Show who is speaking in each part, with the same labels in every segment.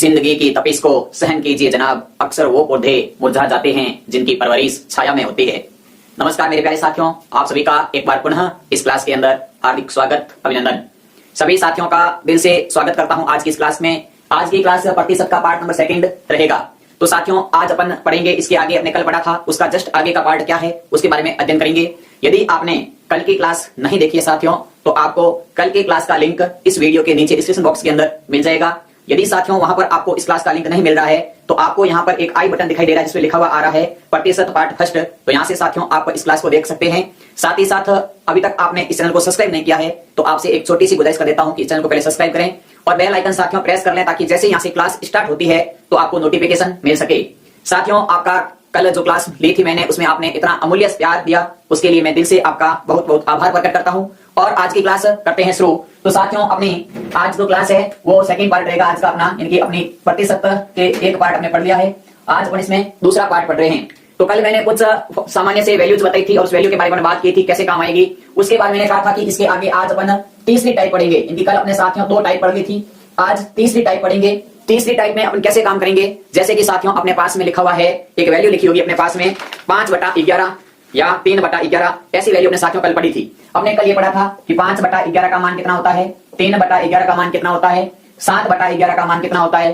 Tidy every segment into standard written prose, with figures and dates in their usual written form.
Speaker 1: जिंदगी की तपिश को सहन कीजिए जनाब, अक्सर वो पौधे मुरझा जाते हैं जिनकी परवरिश छाया में होती है। नमस्कार मेरे प्यारे साथियों, आप सभी का एक बार पुनः इस क्लास के अंदर हार्दिक स्वागत, अभिनंदन। सभी साथियों का दिल से स्वागत करता हूं आज की इस क्लास में। आज की क्लास प्रतिशत का पार्ट नंबर 2 रहेगा। तो साथियों आज अपन पढ़ेंगे, इसके आगे अपने कल पढ़ा था उसका जस्ट आगे का पार्ट क्या है उसके बारे में अध्ययन करेंगे। यदि आपने कल की क्लास नहीं देखी है साथियों, तो आपको कल की क्लास का लिंक इस वीडियो के नीचे डिस्क्रिप्शन बॉक्स के अंदर मिल जाएगा। यदि साथियों वहां पर आपको इस क्लास का लिंक नहीं मिल रहा है तो आपको यहाँ पर एक आई बटन दिखाई दे रहा है जिसमें लिखा हुआ आ रहा है प्रतिशत पार्ट फर्स्ट। तो यहाँ से साथियों आप इस क्लास को देख सकते हैं। साथ ही साथ अभी तक आपने इस चैनल को सब्सक्राइब नहीं किया है तो आपसे एक छोटी सी गुजारिश कर देता हूं कि इस चैनल को पहले सब्सक्राइब करें और बेल आइकन साथियों प्रेस कर लें, ताकि जैसे यहाँ से क्लास स्टार्ट होती है तो आपको नोटिफिकेशन मिल सके। साथियों आपका कल जो क्लास ली थी मैंने, उसमें आपने इतना अमूल्य प्यार दिया, उसके लिए मैं दिल से आपका बहुत बहुत आभार प्रकट करता हूं। और आज की क्लास करते हैं शुरू। तो साथियों अपनी आज जो क्लास है वो सेकंड पार्ट रहेगा आज का अपना, इनकी अपनी प्रतिशत के एक पार्ट हमने पढ़ लिया है, आज अपन इसमें दूसरा पार्ट पढ़ रहे हैं। तो कल मैंने कुछ सामान्य से वैल्यूज बताई थी और उस वैल्यू के बारे में बात की थी कैसे काम आएगी। उसके बाद मैंने कहा था कि इसके आगे आज अपन तीसरी टाइप पढ़ेंगे। इनकी कल अपने साथियों 2 टाइप पढ़ ली थी, आज तीसरी टाइप पढ़ेंगे। तीसरी टाइप में अपन कैसे काम करेंगे, जैसे कि साथियों अपने पास में लिखा हुआ है, एक वैल्यू लिखी होगी अपने पास में 5/11 या 3/11, ऐसी वैल्यू अपने साथियों कल पढ़ी थी। हमने कल ये पढ़ा था कि 5/11 का मान कितना होता है, 3/11 का मान कितना होता है, 7/11 का मान कितना होता है,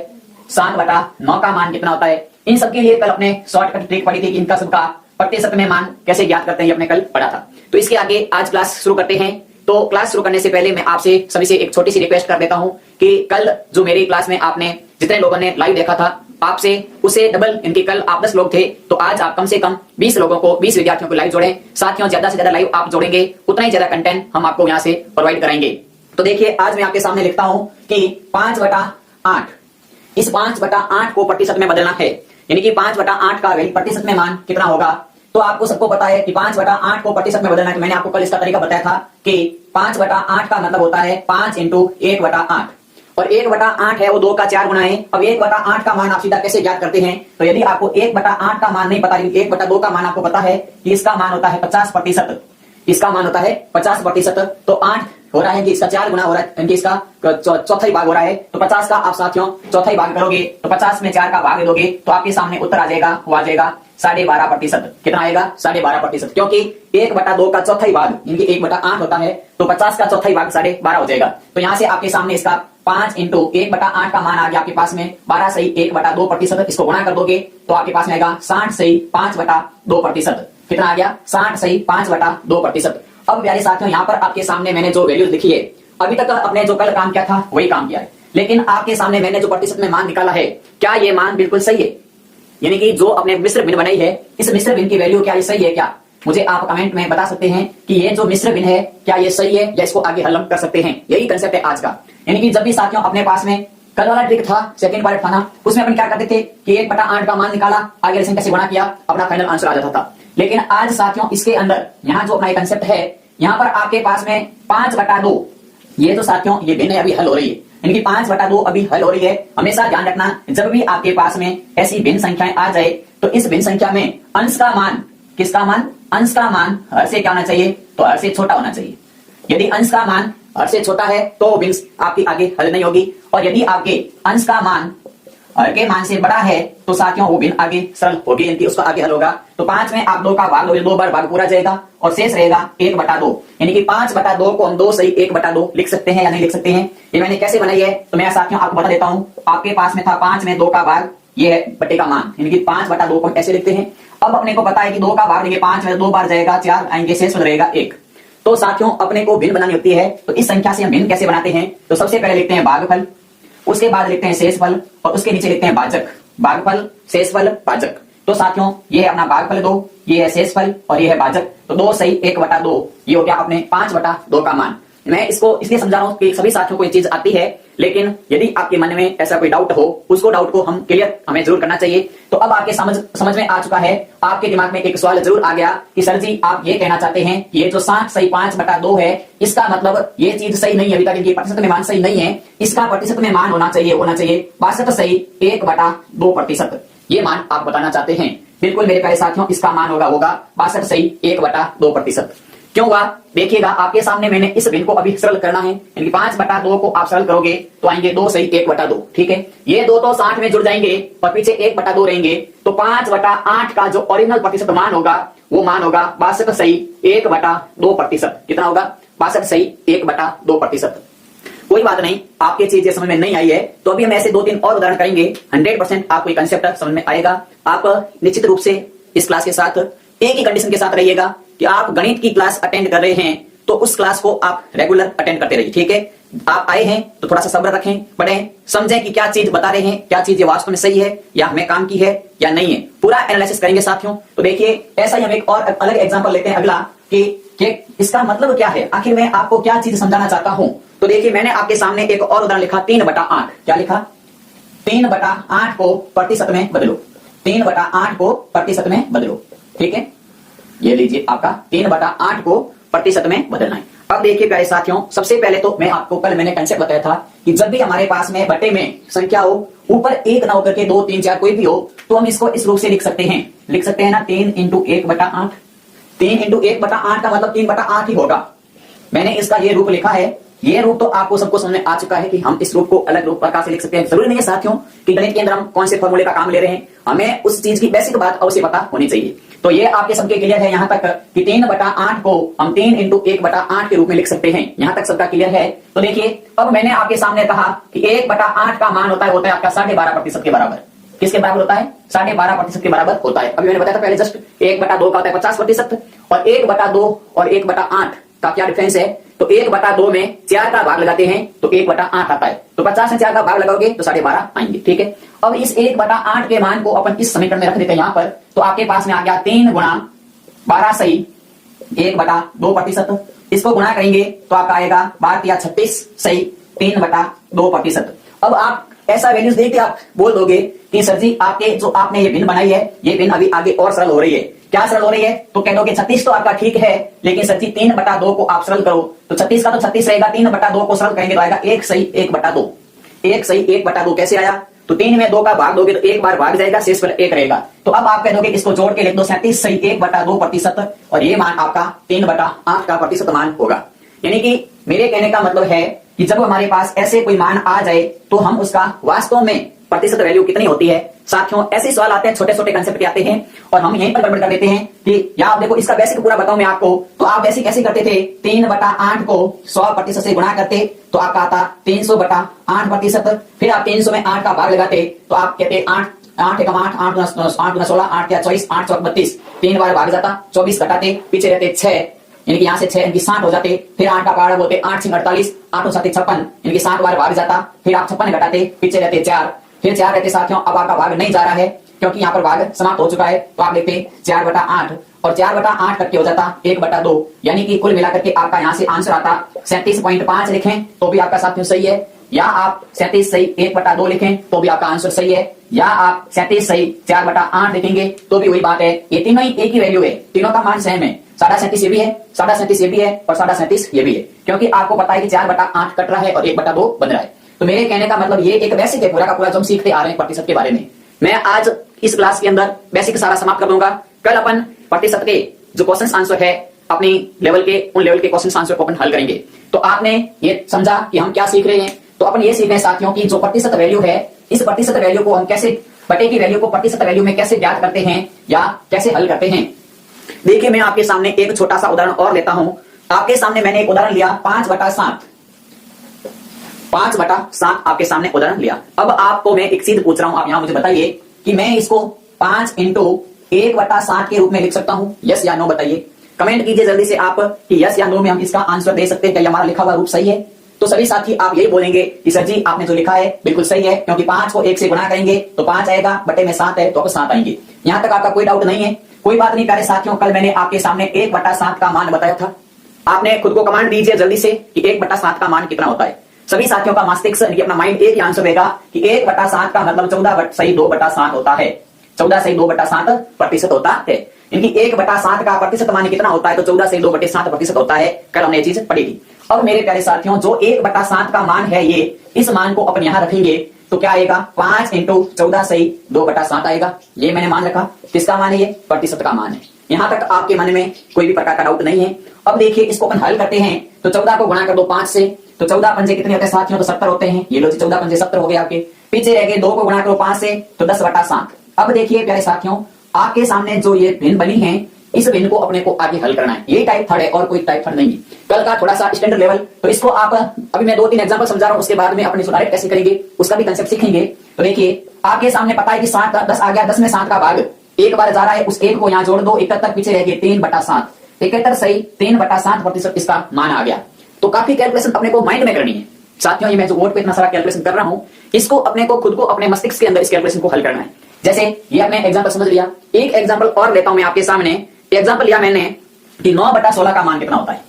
Speaker 1: 7/9 का मान कितना होता है। इन सबके लिए कल अपने शॉर्टकट ट्रिक पढ़ी थी कि इनका सबका प्रतिशत में मान कैसे ज्ञात करते हैं, अपने कल पढ़ा था। तो इसके आगे आज क्लास शुरू करते हैं। तो क्लास शुरू करने से पहले मैं आपसे सभी से एक छोटी सी रिक्वेस्ट कर देता हूं कि कल जो मेरी क्लास में आपने जितने लोगों ने लाइव देखा था आपसे उसे डबल, इनकी कल आप 10 लोग थे तो आज आप कम से कम 20 लोगों को, 20 विद्यार्थियों को लाइव जोड़ें। साथियों ज्यादा से ज्यादा लाइव आप जोड़ेंगे उतना ही ज्यादा कंटेंट हम आपको यहाँ से प्रोवाइड कराएंगे। तो देखिए आज मैं आपके सामने लिखता हूं कि 5/8, इस 5/8 को प्रतिशत में बदलना है, यानी कि 5/8 का प्रतिशत में मान कितना होगा। तो आपको सबको पता है कि 5/8 को प्रतिशत में बदलना है। मैंने आपको कल इसका तरीका बताया था कि 5/8 का मतलब होता है 5 × 1/8 और 1/8 है वो 2 का 4 गुना है। अब 1/8 का मान आप सीधा कैसे ज्ञात करते हैं, तो यदि आपको 1/8 का मान नहीं पता, 1/2 का मान आपको पता है कि इसका मान होता है 50%, इसका मान होता है 50%। तो 8 हो रहा है कि इसका 4 गुना हो रहा है, यानी इसका चौथाई भाग हो रहा है। तो 50 का आप साथियों चौथाई भाग करोगे तो 50 में 4 का भाग दोगे तो आपके सामने उत्तर आ जाएगा, वो आ जाएगा 12.5%। कितना आएगा, 12.5%, क्योंकि 1/2 का चौथाई भाग यानी 1/8 होता है तो 50 का चौथाई भाग 12.5 हो जाएगा। तो यहाँ से आपके सामने इसका 5 × 1/8 का मान आ गया आपके पास में 12 सही 1/2%। इसको गुणा कर दोगे तो आपके पास में आएगा 60 सही 5/2%। कितना आ गया, 60 सही 5/2%। अब प्यारे साथियों यहाँ पर आपके सामने मैंने जो वैल्यूज लिखी है, अभी तक अपने जो कल काम किया था वही काम किया है, लेकिन आपके सामने मैंने जो प्रतिशत में मान निकाला है, क्या ये मान बिल्कुल सही है, यानी कि जो अपने मिश्र भिन्न बनाई है इस मिश्र भिन्न की वैल्यू क्या ये सही है क्या। मुझे आप कमेंट में बता सकते हैं कि ये जो मिश्र भिन्न है क्या ये सही है या इसको आगे हल कर सकते हैं। यही कंसेप्ट है आज का। यानी कि जब भी साथियों अपने पास में कल वाला ट्रिक था, सेकंड पार्ट था ना, उसमें अपन क्या करते थे कि 1/8 का मान निकाला, आगे संख्या से गुणा किया, अपना फाइनल आंसर आ जाता था। लेकिन आज साथियों इसके अंदर यहाँ जो अपना कंसेप्ट है, यहाँ पर आपके पास में 5/2, ये तो साथियों ये भिन्न अभी हल हो रही है, यानी कि 5/2 अभी हल हो रही है। हमेशा ध्यान रखना जब भी आपके पास में ऐसी भिन्न संख्याएं आ जाए तो इस भिन्न संख्या में अंश का मान, किसका मान, अंश का मान हर से क्या होना चाहिए, तो हर से छोटा होना चाहिए। यदि अंश का मान हर से छोटा है तो भिन्न आपकी आगे हल नहीं होगी, और यदि आपके अंश का मान हर के मान से बड़ा है तो साथियों वो भिन्न आगे सरल होगी, यानी उसका आगे हल होगा। तो 5 में आप 2 का भाग लोगे, 2 बार भाग पूरा जाएगा और शेष रहेगा 1/2, यानी कि 5/2 को हम 2 सही 1/2 लिख सकते हैं या नहीं लिख सकते हैं। ये मैंने कैसे बनाई है तो मैं साथियों आपको बता देता हूं। आपके पास में था 5 में 2 का भाग, ये है बटे का मान, यानी कि 5/2 को ऐसे लिखते हैं। अब अपने को पता है कि 2 का भाग लेंगे 5 में 2 बार जाएगा 4 आएंगे, शेष रहेगा 1। तो साथियों अपने को भिन्न बनानी होती है, तो इस संख्या से हम भिन्न कैसे बनाते हैं, तो सबसे पहले लिखते हैं भागफल, उसके बाद लिखते हैं शेषफल और उसके नीचे लिखते हैं भाजक। भागफल, शेषफल, भाजक। तो साथियों ये है अपना भागफल 2, ये है शेषफल और ये है भाजक। तो 2 सही 1/2 ये हो गया अपने 5/2 का मान। मैं इसको इसलिए समझा रहा हूं कि सभी साथियों को ये चीज आती है, लेकिन यदि आपके मन में ऐसा कोई डाउट हो उसको डाउट को हम क्लियर हमें जरूर करना चाहिए। तो अब आपके समझ में आ चुका है, आपके दिमाग में एक सवाल जरूर आ गया कि सर जी आप ये कहना चाहते हैं कि ये जो 60 सही 5/2 है इसका मतलब ये चीज सही नहीं है, अभी तक इनकी प्रतिशत में मान सही नहीं है, इसका प्रतिशत में मान होना चाहिए 62 सही 1/2%। ये मान आप बताना चाहते हैं। बिल्कुल मेरे प्यारे साथियों इसका मान होगा 62 सही 1/2%। क्यों हुआ देखिएगा, आपके सामने मैंने इस भिन्न को अभी सरल करना है, यानी 5/2 को आप सरल करोगे तो आएंगे 2 सही 1/2, ठीक है। ये 2 तो 60 में जुड़ जाएंगे और पीछे 1/2 रहेंगे, तो 5/8 का जो ओरिजिनल प्रतिशत मान होगा वो मान होगा 62 सही 1/2%। कितना होगा? 62 सही 1/2%। कोई बात नहीं, आपके चीज ये समझ में नहीं आई है तो अभी हम ऐसे 2-3 और उदाहरण करेंगे, 100% आपको ये कंसेप्ट समझ में आएगा। आप निश्चित रूप से इस क्लास के साथ एक ही कंडीशन के साथ रहिएगा कि आप गणित की क्लास अटेंड कर रहे हैं तो उस क्लास को आप रेगुलर अटेंड करते रहिए, ठीक है। आप आए हैं तो थोड़ा सा सब्र रखें, पढ़ें, समझें कि क्या चीज बता रहे हैं, क्या चीज ये वास्तव में सही है या हमें काम की है या नहीं है, पूरा एनालिसिस करेंगे साथियों। तो देखिए ऐसा ही हम एक और अलग एग्जांपल लेते हैं अगला कि इसका मतलब क्या है, आखिर मैं आपको क्या चीज समझाना चाहता हूं। तो देखिए मैंने आपके सामने एक और उदाहरण लिखा 3/8। क्या लिखा? 3/8 को प्रतिशत में बदलो, 3/8 को प्रतिशत में बदलो, ठीक है। ये लीजिए आपका 3/8 को प्रतिशत में बदलना है। अब देखिए प्यारे साथियों, सबसे पहले तो मैं आपको कल मैंने कंसेप्ट बताया था कि जब भी हमारे पास में बटे में संख्या हो, ऊपर 1 ना होकर के 2, 3, 4 कोई भी हो, तो हम इसको इस रूप से लिख सकते हैं ना, 3 × 1/8। 3 × 1/8 का मतलब 3/8 ही होगा। मैंने इसका ये रूप लिखा है। ये रूप तो आपको सबको समझ में आ चुका है कि हम इस रूप को अलग रूप प्रकार से लिख सकते हैं। जरूरी नहीं है साथियों कि गणित के अंदर हम कौन से फॉर्मूले का काम ले रहे हैं, हमें उस चीज की बेसिक बात अवश्य पता होनी चाहिए। तो ये आपके सबके क्लियर है यहां तक कि 3/8 को हम 3 × 1/8 के रूप में लिख सकते हैं। यहां तक सबका क्लियर है। तो देखिए अब मैंने आपके सामने कहा कि 1/8 का मान होता है आपका 12.5% के बराबर। किसके बराबर होता है? 12.5% के बराबर होता है। अभी मैंने बताया था पहले जस्ट 1/2 का होता है 50% और 1/2 और 1/8 का क्या डिफरेंस है। तो 1/2 में 4 का भाग लगाते हैं तो 1/8 आता है, तो 50 में 4 का भाग लगाओगे तो 12.5 आएंगे, ठीक है। अब इस 1/8 के मान को अपन इस समीकरण में रख देते हैं यहां पर, तो आपके पास में आ गया 3 × 12 सही 1/2%। इसको गुणा करेंगे तो आपका आएगा 12 × 36 सही 3/2%। अब आप ऐसा वैल्यूज देखते आप बोल दोगे कि सर जी आपके जो आपने ये भिन्न बनाई है, ये भिन्न अभी आगे और सरल हो रही है। क्या सरल हो रही है? तो कह दो कि 36 तो आपका ठीक है, लेकिन सर जी 3/2 को आप सरल करो तो 36 का तो 36 रहेगा, 3/2 को सरल करेंगे तो आएगा 1 सही 1/2। 1 सही 1/2 कैसे आया? तो 3 में 2 का भाग दोगे तो 1 बार भाग जाएगा, शेष पर 1 रहेगा। तो अब आप कह दोगे इसको जोड़ के लिख दो 37 सही 1/2% और ये मान आपका 3/8 का प्रतिशत मान होगा। यानी कि मेरे कहने का मतलब है कि जब हमारे पास ऐसे कोई मान आ जाए तो हम उसका वास्तव में प्रतिशत वैल्यू कितनी होती है। साथियों ऐसे सवाल आते हैं, छोटे छोटे कंसेप्ट के आते हैं और हम यहीं पर गड़बड़ कर देते हैं कि या आप देखो इसका बेसिक पूरा बताऊं मैं आपको, तो आप बेसिक कैसे करते थे, 3/8 को 100% से गुणा करते तो आपका आता 300/8%। फिर आप 300 में 8 का भाग लगाते तो आप कहते 8 8 × 8 8 × 16 8 × 24 8 × 32, 3 बार भाग जाता, 24 घटाते, पीछे रहते 6, यानी कि यहां से 6 इनकी 60 हो जाते। फिर 8 का पारा बोलते 8 × 48 8 × 7 56, इनकी 60 बार भाग जाता। फिर आप 56 घटाते, पीछे रहते 4, फिर 4 रहते साथियों। अब आपका भाग नहीं जा रहा है क्योंकि यहाँ पर भाग समाप्त हो चुका है, तो आप लिखते 4/8 और 4/8 करके हो जाता 1/2, यानी कि कुल मिलाकर के आपका यहाँ से आंसर आता 37.5 लिखें तो भी आपका साथियों सही है, या आप 37 सही 1/2 लिखें तो भी आपका आंसर सही है, या आप 37 सही 4/8 लिखेंगे तो भी वही बात है। ये तीनों ही एक ही वैल्यू है, तीनों का मान सेम है। 37.5 ये भी है, 37.5 ये भी है और 37.5 ये भी है, क्योंकि आपको पता है कि 4/8 कट रहा है और 1/2 बन रहा है। तो मेरे कहने का मतलब ये एक बेसिक है पूरा का पूरा जो हम सीखते आ रहे हैं प्रतिशत के बारे में। मैं आज इस क्लास के अंदर बेसिक सारा समाप्त कर दूंगा। कल अपन प्रतिशत के जो क्वेश्चन आंसर है अपनी लेवल के, उन लेवल के क्वेश्चन आंसर को अपन हल करेंगे। तो आपने ये समझा कि हम क्या सीख रहे हैं। तो अपन ये सीख रहे हैं साथियों की जो प्रतिशत वैल्यू है, इस प्रतिशत वैल्यू को हम कैसे, बटे की वैल्यू को प्रतिशत वैल्यू में कैसे ज्ञात करते हैं या कैसे हल करते हैं। देखिए मैं आपके सामने एक छोटा सा उदाहरण और लेता हूं। आपके सामने मैंने एक उदाहरण लिया 5/7, 5/7 आपके सामने उदाहरण लिया। अब आपको मैं एक चीज पूछ रहा हूं, आप यहां मुझे बताइए कि मैं इसको 5 × 1/7 के रूप में लिख सकता हूं, यस या नो बताइए। कमेंट कीजिए जल्दी से आप कि यस या नो में हम इसका आंसर दे सकते हैं, क्या हमारा लिखा हुआ रूप सही है। तो सभी साथी आप यही बोलेंगे कि सर जी आपने जो लिखा है बिल्कुल सही है, क्योंकि 5 को 1 से गुणा करेंगे तो 5 आएगा, बटे में 7 है तो आपको 7 आएंगे। यहां तक आपका कोई डाउट नहीं है, कोई बात नहीं प्यारे साथियों। कल मैंने आपके सामने 1/7 का मान बताया था, आपने खुद को कमांड दीजिए जल्दी से कि 1/7 का मान कितना होता है। सभी साथियों का मस्तिष्क अपना माइंड एक ही आंसर देगा कि 1/7 का मतलब 14 सही 2/7 होता है, 14 सही 2/7% होता है। इनकी 1/7 का प्रतिशत मान कितना होता है, तो 14 सही 2/7% होता है। कल हमने ये चीज पढ़ी थी। अब मेरे प्यारे साथियों जो 1/7 का मान है, ये इस मान को अपन यहां रखेंगे, तो क्या आएगा 5 इंटू 14 सही 2/7 आएगा। ये मैंने मान रखा, किसका मान है, ये प्रतिशत का मान है। यहां तक आपके मन में कोई भी प्रकार का डाउट नहीं है। अब देखिए इसको अपन हल करते हैं, तो 14 को गुणा कर दो 5 से, तो 14 पंजे कितने होते हैं साथियों, तो 70 होते हैं। ये लो जी 14 पंजे 70 हो गए आपके। पीछे रह गए 2 को गुणा करो 5 से, तो 10/7। अब देखिए प्यारे साथियों, आपके सामने जो ये भिन्न बनी है, इस भिन्न को अपने को आगे हल करना है। ये टाइप थर्ड है और कोई टाइप थर्ड नहीं है। कल का थोड़ा सा स्टैंडर्ड लेवल, तो इसको आप अभी मैं 2-3 एग्जांपल समझा रहा हूं, उसके बाद में अपने डायरेक्ट कैसे करेंगे उसका भी कंसेप्ट सीखेंगे। तो देखिए आपके सामने पता है कि 7 का 10 आ गया, 10 में 7 का भाग एक बार जा रहा है, उस एक को यहाँ जोड़ दो, 71 पीछे रह गए 3/7। 71 सही 3/7% इसका मान आ गया। तो काफी कैलकुलेशन अपने को माइंड में करनी है साथियों। ये मैं जो बोर्ड पे इतना सारा कैलकुलेशन कर रहा हूं, इसको अपने को खुद को अपने मस्तिष्क के अंदर इस कैलकुलेशन को हल करना है। जैसे ये आपने एग्जांपल समझ लिया, एक एग्जांपल और लेता हूं मैं आपके सामने। एग्जांपल लिया मैंने कि 9/16 का मान कितना होता है।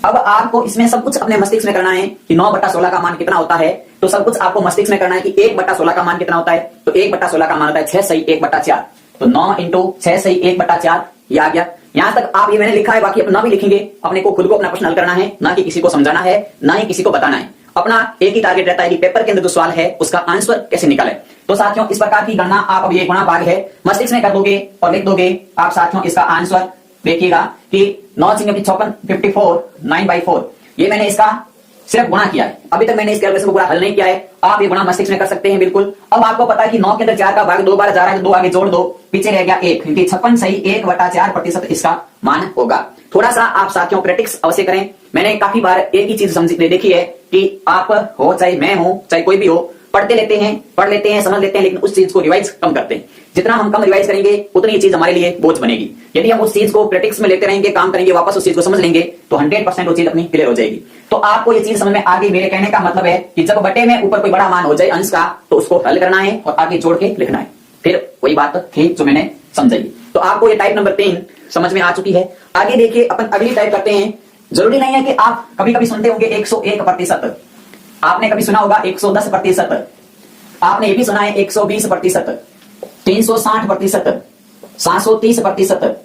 Speaker 1: अब आपको इसमें सब कुछ अपने मस्तिष्क में करना है कि 9/16 का मान कितना होता है। तो सब कुछ आपको मस्तिष्क में करना है कि 1/16 का मान कितना होता है। तो 1/16 का मान होता है 6 सही 1/4। तो 9 इंटू 6 सही 1/4 ये आ गया। यहां तक आप, ये मैंने लिखा है, बाकी अपना भी लिखेंगे। अपने को खुद को अपना प्रश्न हल करना है, ना कि किसी को समझाना है, ना ही किसी को बताना है। अपना एक ही टारगेट रहता है कि पेपर के अंदर जो सवाल है उसका आंसर कैसे निकाले। तो साथियों इस प्रकार की गणना आप, अब ये गुणा भाग है, मस्तिष्क में कर दोगे और लिख दोगे आप साथियों इसका आंसर। देखिएगा कि 9 × 54 54 9/4। ये मैंने इसका सिर्फ गुणा किया है, अभी तक मैंने इस कैलकुलेशन को पूरा हल नहीं किया है। आप ये गुणा मस्तिष्क में कर सकते हैं बिल्कुल। अब आपको पता है कि 9 के अंदर 4 का भाग 2 बार जा रहा है, तो 2 आगे जोड़ दो, पीछे रह गया 1, क्योंकि 56 सही 1/4% इसका मान होगा। थोड़ा सा आप साथियों प्रैक्टिस अवश्य करें। मैंने काफी बार एक ही चीज देखी है कि आप हो, चाहे मैं हूं, चाहे कोई भी हो, पढ़ लेते हैं, समझ लेते हैं, लेकिन उस चीज को रिवाइज कम करते हैं। जितना हम कम रिवाइज करेंगे उतनी ये चीज हमारे लिए बोझ बनेगी। यदि हम उस चीज को प्रैक्टिस में लेते रहेंगे, काम करेंगे, वापस उस चीज को समझ लेंगे, तो 100% वो चीज अपनी क्लियर हो जाएगी। तो आपको ये चीज समझ में आ गई। मेरे कहने का मतलब है कि जब बटे में ऊपर कोई बड़ा मान हो जाए अंश का, तो उसको हल करना है और आगे जोड़ के लिखना है। फिर वही बात थी जो मैंने समझाई। तो आपको ये टाइप नंबर 3 समझ में आ चुकी है। आगे देखिए अपन अगली टाइप करते हैं। जरूरी नहीं है कि आप कभी कभी सुनते होंगे 101%, आपने कभी सुना होगा 110%, आपने ये भी सुना है 120%, 360%, 730%।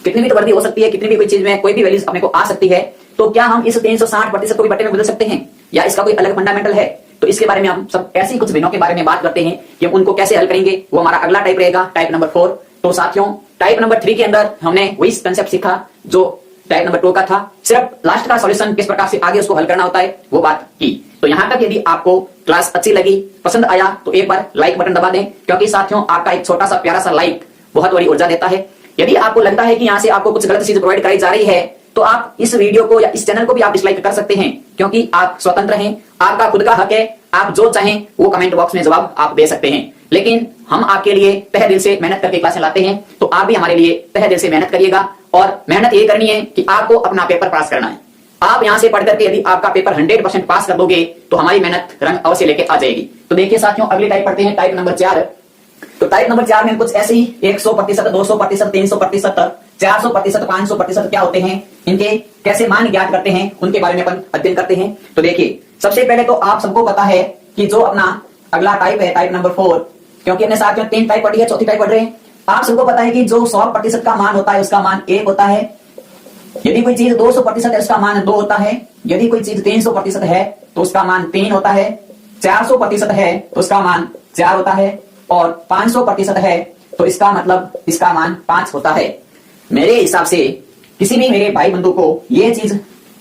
Speaker 1: कितनी भी तो वृद्धि हो सकती है, कितनी भी कोई चीज में कोई भी वैल्यूज अपने को आ सकती है। तो क्या हम इस 360% को भी बटे में बदल सकते हैं, या इसका कोई अलग फंडामेंटल है? तो इसके बारे में हम सब ऐसी कुछ भिन्नों के बारे में बात करते हैं कि उनको कैसे हल करेंगे। वो हमारा अगला टाइप रहेगा, टाइप नंबर 4। तो साथियों टाइप नंबर 3 के अंदर हमने वही कंसेप्ट सीखा जो टाइप नंबर 2 का था, सिर्फ लास्ट का सॉल्यूशन किस प्रकार से आगे उसको हल करना होता है वो बात की। तो यहां तक यदि आपको क्लास अच्छी लगी, पसंद आया, तो एक बार लाइक बटन दबा दें, क्योंकि साथियों आपका एक छोटा सा प्यारा सा लाइक बहुत बड़ी ऊर्जा देता है। यदि आपको लगता है कि यहां से आपको कुछ गलत चीज प्रोवाइड कराई जा रही है, तो आप इस वीडियो को या इस चैनल को भी आप डिसलाइक कर सकते हैं, क्योंकि आप स्वतंत्र हैं, आपका खुद का हक है। आप जो चाहें वो कमेंट बॉक्स में जवाब आप दे सकते हैं, लेकिन हम आपके लिए तहे दिल से मेहनत करके क्लासें लाते हैं। तो आप भी हमारे लिए तहे दिल से मेहनत करिएगा, और मेहनत ये करनी है कि आपको अपना पेपर पास करना है। आप यहां से पढ़ करके यदि आपका पेपर 100% पास कर दोगे, तो हमारी मेहनत रंग अवश्य लेके आ जाएगी। तो देखिए साथियों अगली टाइप पढ़ते हैं, टाइप नंबर 4। तो टाइप नंबर 4 में कुछ ऐसे ही 100%, 200%, 300%, 400%, 500% क्या होते हैं, इनके कैसे मान ज्ञात करते हैं, उनके बारे में अपन अध्ययन करते हैं। तो देखिए सबसे पहले तो आप सबको पता है कि जो अपना अगला टाइप है, टाइप नंबर 4, क्योंकि अपने साथ में 3 टाइप पढ़ी है, चौथी टाइप पढ़ रहे हैं। आप सबको पता है कि जो 100% का मान होता है उसका मान 1 होता है। यदि कोई चीज 200% है उसका मान 2 होता है। यदि कोई चीज 300% है तो उसका मान 3 होता है। 400% है तो उसका मान 4 होता है, और 500% है तो इसका मतलब इसका मान 5 होता है। मेरे हिसाब से किसी भी मेरे भाई बंधु को ये चीज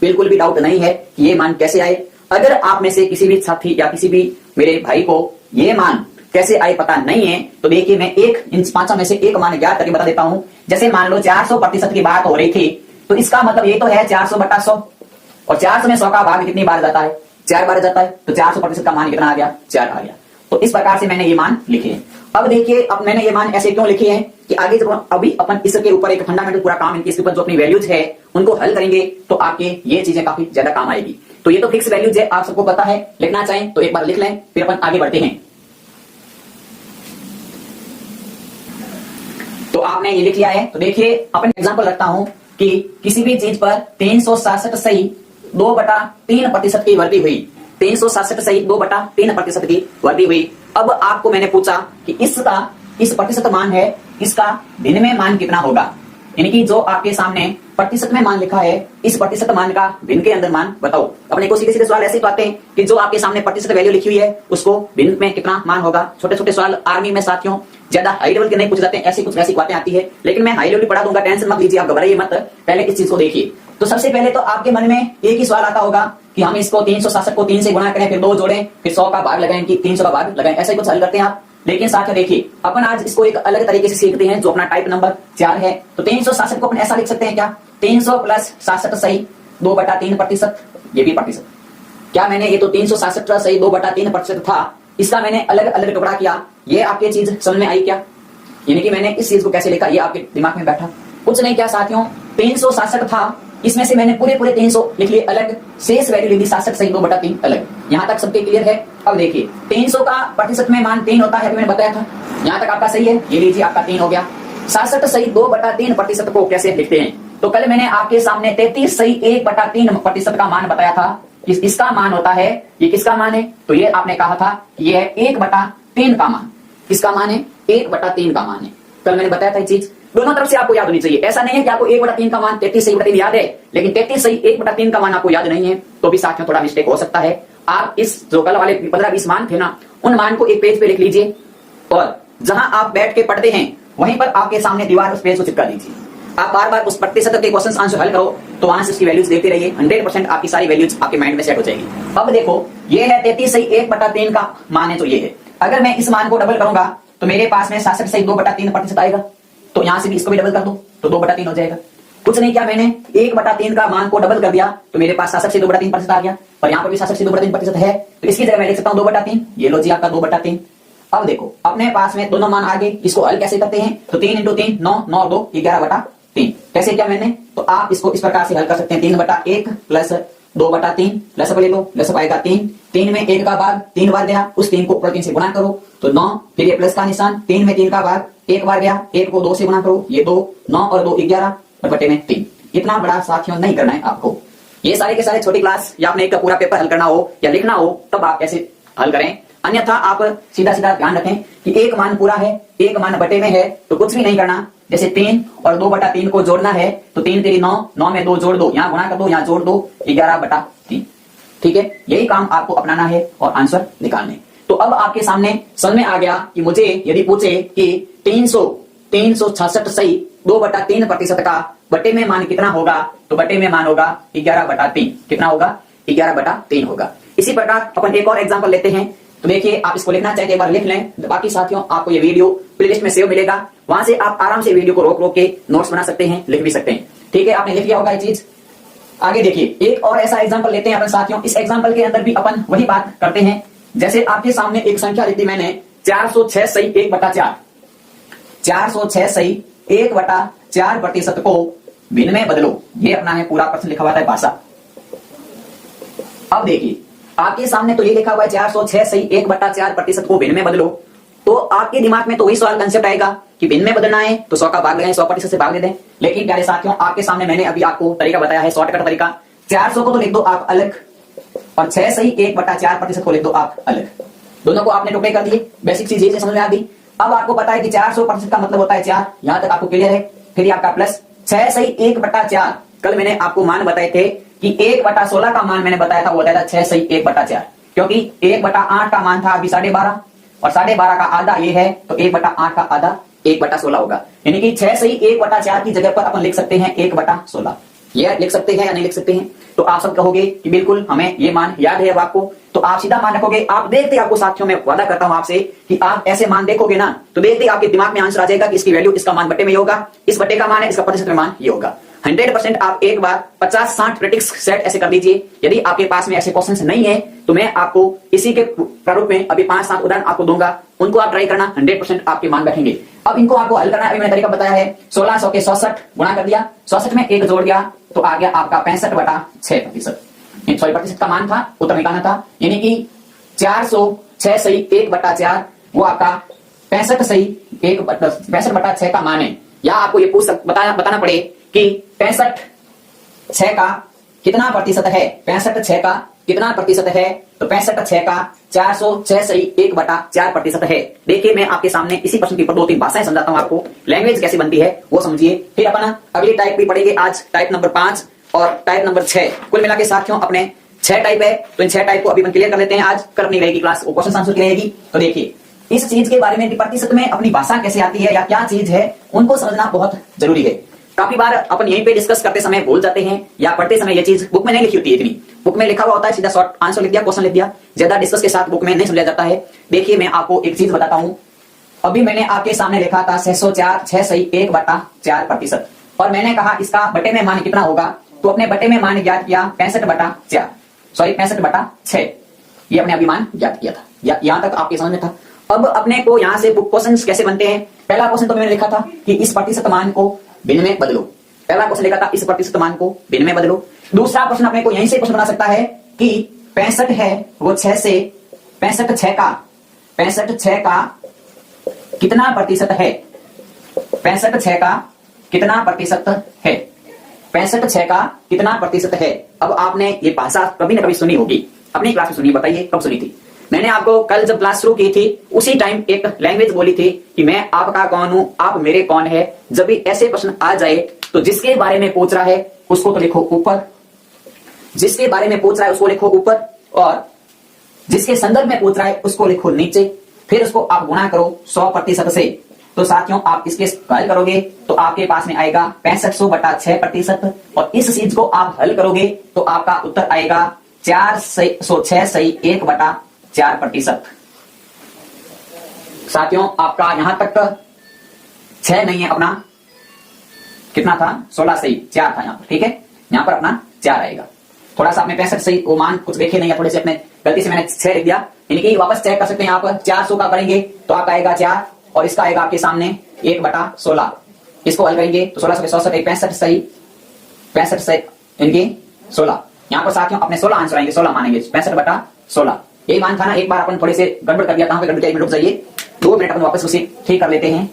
Speaker 1: बिल्कुल भी डाउट नहीं है कि ये मान कैसे आए। अगर आप में से किसी भी साथी या किसी भी मेरे भाई को ये मान कैसे आए पता नहीं है, तो देखिए मैं इन 5 में से एक मान ज्ञात करके बता देता हूं। जैसे मान लो 400% की बात हो रही थी, तो इसका मतलब ये तो है 400/100, और 400 में 100 का भाग कितनी बार जाता है, 4 बार जाता है। तो 400% का मान कितना आ गया, 4 आ गया। तो इस प्रकार से मैंने ये मान लिखे हैं। अब देखिए अब मैंने ये मान ऐसे क्यों लिखे हैं कि आगे जब अभी अपन इसके ऊपर एक फंडामेंटल पूरा काम, इसके ऊपर जो अपनी वैल्यूज है उनको हल करेंगे, तो आपके ये चीजें काफी ज्यादा काम आएगी। तो ये तो फिक्स वैल्यूज है, आप सबको पता है। लिखना चाहें तो एक बार लिख लें, फिर अपन आगे बढ़ते हैं। तो आपने ये लिख लिया है। तो देखिए अपन एग्जांपल रखता हूं कि किसी भी चीज पर 367 सही 2/3% की वृद्धि हुई। 367 सही 2/3% की वृद्धि हुई। अब आपको मैंने पूछा कि इसका इस प्रतिशत मान है, इसका भिन्न में मान कितना होगा। यानी कि जो आपके सामने प्रतिशत में मान लिखा है, इस प्रतिशत मान का भिन्न के अंदर मान बताओ। अपने को सीधे सीधे सवाल ऐसे ही आते हैं कि जो आपके सामने प्रतिशत वैल्यू लिखी हुई है उसको भिन्न में कितना मान होगा। छोटे छोटे सवाल आर्मी में साथियों ज्यादा हाई लेवल के नहीं पूछ जाते हैं, ऐसी कुछ ऐसी बातें आती है, लेकिन मैं हाई लेवल पढ़ा दूंगा, टेंशन मत लीजिए, आप घबराइए मत। पहले इस चीज को देखिए। तो सबसे पहले तो आपके मन में एक ही सवाल आता होगा कि हम इसको 367 को 3 से गुणा करें, फिर 2 जोड़ें, फिर 100 का भाग लगाएं कि 300 का भाग लगाएं, ऐसा ही कुछ हल करते हैं आप। लेकिन साथियों देखिए, अपन आज इसको एक अलग तरीके से सीखते हैं, जो अपना टाइप नंबर 4 है। तो 367 को अपन ऐसा लिख सकते हैं क्या, 300 प्लस 67 सही 2/3%, ये भी प्रतिशत। क्या मैंने ये तो 367 सही 2/3% था, इसका मैंने अलग अलग टुकड़ा किया, ये आपकी चीज समझ में आई क्या? यानी कि मैंने इस चीज को कैसे लिखा, ये आपके दिमाग में बैठा? कुछ नहीं क्या साथियों, 367 था, इसमें से मैंने पूरे 300 लिख लिए अलग, शेष वैल्यू लिख दी 67 सही 2/3 अलग। यहां तक सबके क्लियर है? अब देखिए 300 का प्रतिशत में मान 3 होता है, अभी मैंने बताया था। यहां तक आपका सही है, ये लीजिए आपका 3 हो गया। 67 सही 2/3% को कैसे लिखते हैं? तो कल मैंने आपके सामने 33 सही 1/3% का मान बताया था, इसका मान होता है, ये किसका मान है? तो ये आपने कहा था ये है 1/3 का मान। किसका मान है? 1/3 का मान है। कल मैंने बताया था ये चीज, दोनों तरफ से आपको याद होनी चाहिए। ऐसा नहीं है कि आपको 1/3 का मान 33 सही 1/3 याद है, लेकिन 33 सही 1/3 का मान आपको याद नहीं है, तो भी साथ में थोड़ा मिस्टेक हो सकता है। आप इस जो कल वाले 15-20 मान थे ना, उन मान को एक पेज पे लिख लीजिए, और जहां आप बैठ के पढ़ते हैं वहीं पर आपके सामने दीवार उस पेज को चिपका दीजिए। आप बार बार उस प्रतिशत के क्वेश्चन आंसर हल करो, तो वहां से उसकी वैल्यूज देखते रहिए, 100% आपकी सारी वैल्यूज आपके माइंड में सेट हो जाएगी। अब देखो, ये है 33 सही 1/3 का मान है, तो ये है। अगर मैं इस मान को डबल करूंगा तो मेरे पास में 67 सही 2/3% आएगा, तो यहां से भी इसको भी डबल कर दो तो 2/3 हो जाएगा। कुछ नहीं किया मैंने, 1/3 का मान को डबल कर दिया तो मेरे पास 67 से 2/3% आ गया, और यहाँ पर भी 67 से 2/3% है, तो इसकी जगह मैं लिख सकता हूँ 2/3। ये लो जी आपका 2/3। अब देखो अपने पास में दोनों मान आ गए, इसको हल कैसे करते हैं? तो 3 × 3 9, 9 और 2 11/3। कैसे किया मैंने? तो आप इसको इस प्रकार से हल कर सकते हैं, 3/1 प्लस 2/3, लसअप ले लो, लसअप आएगा 3, 3 में 1 का भाग 3 बार गया, उस 3 को 3 से गुणा करो तो 9, फिर ये प्लस का निशान, 3 में 3 का भाग 1 बार गया, 1 को 2 से गुणा करो, ये 2, 9 और 2 11 और बटे में 3। इतना बड़ा साथियों नहीं करना है आपको, ये सारे के सारे छोटी क्लास या आपने एक का पूरा पेपर हल करना हो या लिखना हो तब आप कैसे हल करें, अन्यथा आप सीधा सीधा ध्यान रखें कि एक मान पूरा है, एक मान बटे में है, तो कुछ भी नहीं करना। जैसे 3 और 2/3 को जोड़ना है तो 3 3 9, 9 में 2 जोड़ दो, यहाँ गुणा कर दो, यहाँ जोड़ दो, 11/3। ठीक है, यही काम आपको अपनाना है और आंसर निकालने। तो अब आपके सामने समझ में आ गया कि मुझे यदि पूछे कि 366 सही 2/3% का बटे में मान कितना होगा, तो बटे में मान होगा 11/3। कितना होगा? 11/3 होगा। इसी प्रकार अपन एक और एग्जांपल लेते हैं। तो देखिए, आप इसको लिखना चाहते एक बार लिख लें, बाकी साथियों आपको ये वीडियो प्लेलिस्ट में सेव मिलेगा, वहां से आप आराम से वीडियो को रोक रोक के नोट्स बना सकते हैं, लिख भी सकते हैं। ठीक है, आपने लिख लिया होगा ये चीज। आगे देखिए, एक और ऐसा एग्जांपल लेते हैं अपन साथियों। इस एग्जांपल के अंदर भी अपन वही बात करते हैं। जैसे आपके सामने एक संख्या लिखी मैंने 406 सही 1/4, 406 सही 1/4% को भिन्न में बदलो। ये अपना है पूरा प्रश्न लिखा हुआ है भाषा। अब देखिए, आपके सामने तो ये लिखा हुआ है 406 सही 1/4% को भिन्न में बदलो, तो आपके दिमाग में तो वही सवाल कंसेप्ट आएगा कि भिन्न में बदलना है तो 100 का भाग लगाएं, 100% से भाग दे दें। लेकिन प्यारे साथियों, आपके सामने मैंने अभी आपको तरीका बताया है, शॉर्टकट तरीका। 400 को तो लिख दो आप अलग, और 6 सही 1/4% को लिख दो आप अलग। दोनों को आपने टुकड़े कर दिए, बेसिक चीज ये समझ में आ गई। अब आपको पता है कि 400% का मतलब होता है 4, यहां तक आपको क्लियर है। फिर आपका प्लस 6 सही 1/4, कल मैंने आपको मान बताए थे कि 1/16 का मान मैंने बताया था, वो बताया था 6 सही 1/4, क्योंकि 1/8 का मान था अभी 12.5, और 12.5 का आधा ये है, तो 1/8 का आधा 1/16 होगा। यानी कि 6 सही 1/4 की जगह पर अपन लिख सकते हैं 1/16। ये लिख सकते हैं या नहीं लिख सकते हैं? तो आप सब कहोगे कि बिल्कुल हमें ये मान याद है अब आपको, तो आप सीधा मान रखोगे। आप देखते आपको साथियों में वादा करता हूं आपसे कि आप ऐसे मान देखोगे ना, तो देखते आपके दिमाग में आंसर आ जाएगा कि इसकी वैल्यू, इसका मान बटे में होगा, इस बटे का मान है, इसका प्रतिशत में मान ये होगा। 100% आप एक बार 50-60 प्रैक्टिस सेट ऐसे कर लीजिए। यदि आपके पास में ऐसे क्वेश्चंस नहीं है तो मैं आपको इसी के प्रारूप में अभी 5-7 उदाहरण आपको दूंगा, उनको आप ट्राई करना, 100% आपके मान बैठेंगे। अब इनको आपको हल करना, अभी मैंने तरीका बताया है। 1600 के 66 गुणा कर दिया, 66 में 1 जोड़ दिया तो आ गया आपका 65/6%। सॉरी, प्रतिशत का मान था, उत्तर निकालना था। यानी कि 406 सही 1/4 वो आपका 65/6 का मान है। या आपको ये बताना पड़े कि 65/6 का कितना प्रतिशत है, 65/6 का कितना प्रतिशत है? तो 65 का 406 सही 1/4% है। देखिए मैं आपके सामने इसी प्रश्न के ऊपर 2-3 भाषाएं समझाता हूं आपको, लैंग्वेज कैसी बनती है वो समझिए। फिर अपन अगली टाइप भी पढ़ेंगे आज, टाइप नंबर 5 और टाइप नंबर 6। कुल मिला के साथियों अपने 6 टाइप है, तो इन 6 टाइप को अभी अपन क्लियर कर लेते हैं। आज कर नहीं रहेगी क्लास, वो क्वेश्चन आंसर की रहेगी। तो देखिए इस चीज के बारे में कि प्रतिशत में अपनी भाषा कैसे आती है या क्या चीज है, उनको समझना बहुत जरूरी है। काफी बार अपन यहीं पे डिस्कस करते समय भूल जाते हैं या पढ़ते समय ये चीज बुक में नहीं लिखी होती है। इतनी बुक में लिखा हुआ होता है, सीधा शॉर्ट आंसर लिख दिया, क्वेश्चन लिख दिया, ज्यादा डिस्कस के साथ बुक में नहीं समझा जाता है। देखिए मैं आपको एक चीज बताता हूं, अभी मैंने आपके सामने लिखा था 604 सही 1/4%, और मैंने कहा इसका बटे में मान कितना होगा, तो अपने बटे में मान ज्ञात किया 65/6। ये अपने अभी मान ज्ञात किया था, या यहां तक आपके समझ में था। अब अपने को यहां से बुक क्वेश्चंस कैसे बनते हैं, पहला क्वेश्चन तो मैंने लिखा था कि इस प्रतिशत मान को भिन्न में बदलो। पहला क्वेश्चन लिखा था इस प्रतिशत मान को भिन्न में बदलो। दूसरा प्रश्न अपने को यहीं से क्वेश्चन बना सकता है कि 65 है वो 6 से 65 का कितना प्रतिशत है, 65 का कितना प्रतिशत है, 65 का कितना प्रतिशत है। अब आपने ये भाषा कभी ना कभी सुनी होगी, अपनी क्लास में सुनी, बताइए कब सुनी थी? मैंने आपको कल जब क्लास शुरू की थी उसी टाइम एक लैंग्वेज बोली थी कि मैं आपका कौन हूं, आप मेरे कौन है। जब भी ऐसे प्रश्न आ जाए तो जिसके बारे में पूछ रहा है उसको तो लिखो ऊपर, जिसके बारे में पूछ रहा है उसको लिखो ऊपर, और जिसके संदर्भ में पूछ रहा है उसको लिखो नीचे। फिर उसको आप गुणा करो 100% से। तो साथियों आप इसके हल करोगे तो आपके पास में आएगा 65/6%, और इस चीज को आप हल करोगे तो आपका उत्तर आएगा 406 सही 1/4%। साथियों आपका यहां तक 6 नहीं है, अपना कितना था, 16 सही 4 था यहां पर, ठीक है। यहां पर अपना 4 आएगा। थोड़ा सा आपने 65 सही वो मान कुछ देखे नहीं है, थोड़े से अपने गलती से मैंने 6 लिख दिया, यानी कि वापस चेक कर सकते हैं आप। 400 का करेंगे तो आपका आएगा 4, और इसका आएगा आपके सामने 1/16। इसको हल करेंगे तो 16 से 65 सही 16। यहाँ पर साथियों अपने 16 आंसर आएंगे, 16 मानेंगे, 65/16 यही मान था ना। एक बार अपन थोड़े से गड़बड़ कर दिया, कहां पे गड़बड़ किया, रुक जाइए 2 मिनट अपन वापस उसे ठीक कर लेते हैं।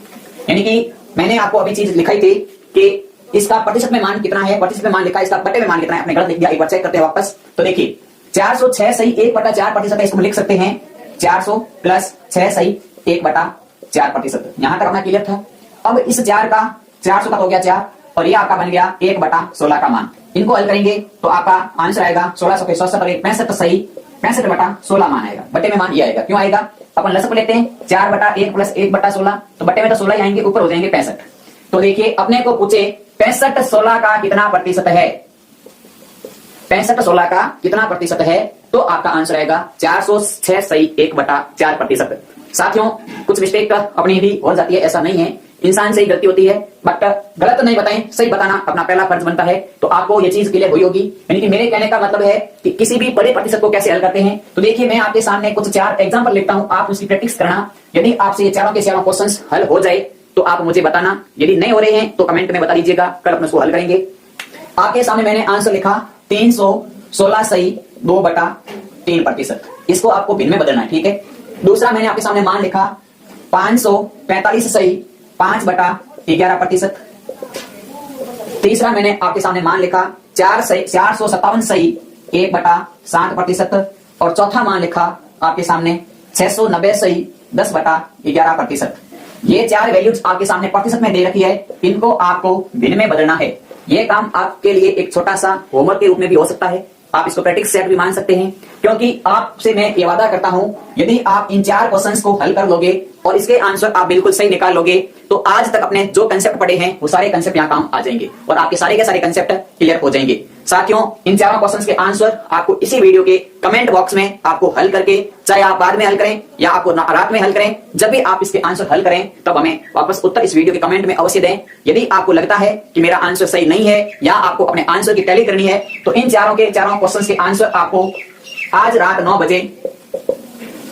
Speaker 1: यानी कि मैंने आपको अभी चीज लिखाई थी कि इसका प्रतिशत में मान कितना है, प्रतिशत में मान लिखा है, इसका बटे में मान कितना है, आपने गलत लिख दिया। एक बार चेक करते हैं वापस। तो देखिए 406 सही 1/4% है, इसको लिख सकते हैं 400 प्लस 6 सही 1/4%। यहां तक अपना क्लियर था। अब इस 4 का 400 का हो गया 4, और ये आपका बन गया 1/16 का मान। इनको हल करेंगे तो आपका आंसर आएगा 16 के 65 सही 65/16 मान आएगा। बटे में मान ये आएगा, क्यों आएगा, अपन लसक लेते हैं 4/1 प्लस 1/16, तो बटे में तो 16 ही आएंगे, ऊपर हो जाएंगे 65। तो देखिए अपने को पूछे 65/16 का कितना प्रतिशत है, 65/16 का कितना प्रतिशत है, तो आपका आंसर आएगा 406 सही 1/4%। साथियों कुछ मिस्टेक अपनी भी हो जाती है, ऐसा नहीं है, इंसान से ही गलती होती है, बट गलत नहीं बताएं, सही बताना अपना पहला फर्ज बनता है। तो आपको ये चीज क्लियर हुई होगी। यानी कि मेरे कहने का मतलब है कि किसी भी बड़े प्रतिशत को कैसे हल करते हैं। तो देखिए मैं आपके सामने कुछ 4 एग्जांपल लिखता हूं, आप उसकी प्रैक्टिस करना। यदि आपसे ये चारों के चारों क्वेश्चंस हल हो जाए तो आप मुझे बताना, यदि नहीं हो रहे हैं तो कमेंट में बता दीजिएगा, कल अपन उसको हल करेंगे। आपके सामने मैंने आंसर लिखा 316 सही 2/3%, इसको आपको भिन्न में बदलना है, ठीक है। दूसरा मैंने आपके सामने मान लिखा 545 सही 5/11%। तीसरा मैंने आपके सामने मान लिखा 457 सही 1/7%, और चौथा मान लिखा आपके सामने 690 सही 10/11%। ये 4 वैल्यूज आपके सामने प्रतिशत में दे रखी है, इनको आपको भिन्न में बदलना है। ये काम आपके लिए एक छोटा सा होमवर्क के रूप में भी हो सकता है, आप इसको प्रैक्टिस सेट भी मान सकते हैं, क्योंकि आपसे मैं ये वादा करता हूं यदि आप इन 4 क्वेश्चंस को हल कर लोगे और इसके आंसर आप बिल्कुल सही निकाल लोगे तो आज तक अपने जो कंसेप्ट पढ़े हैं वो सारे कंसेप्ट यहाँ काम आ जाएंगे और आपके सारे के सारे कंसेप्ट क्लियर हो जाएंगे। साथियों इन 4 क्वेश्चंस के आंसर आपको इसी वीडियो के कमेंट बॉक्स में आपको हल करके, चाहे आप बाद में हल करें या आपको रात में हल करें, जब भी आप इसके आंसर हल करें तब हमें वापस उत्तर इस वीडियो के कमेंट में अवश्य दें। यदि आपको लगता है कि मेरा आंसर सही नहीं है या आपको अपने आंसर की टैली करनी है तो इन चारों क्वेश्चंस के आंसर आपको आज रात 9 बजे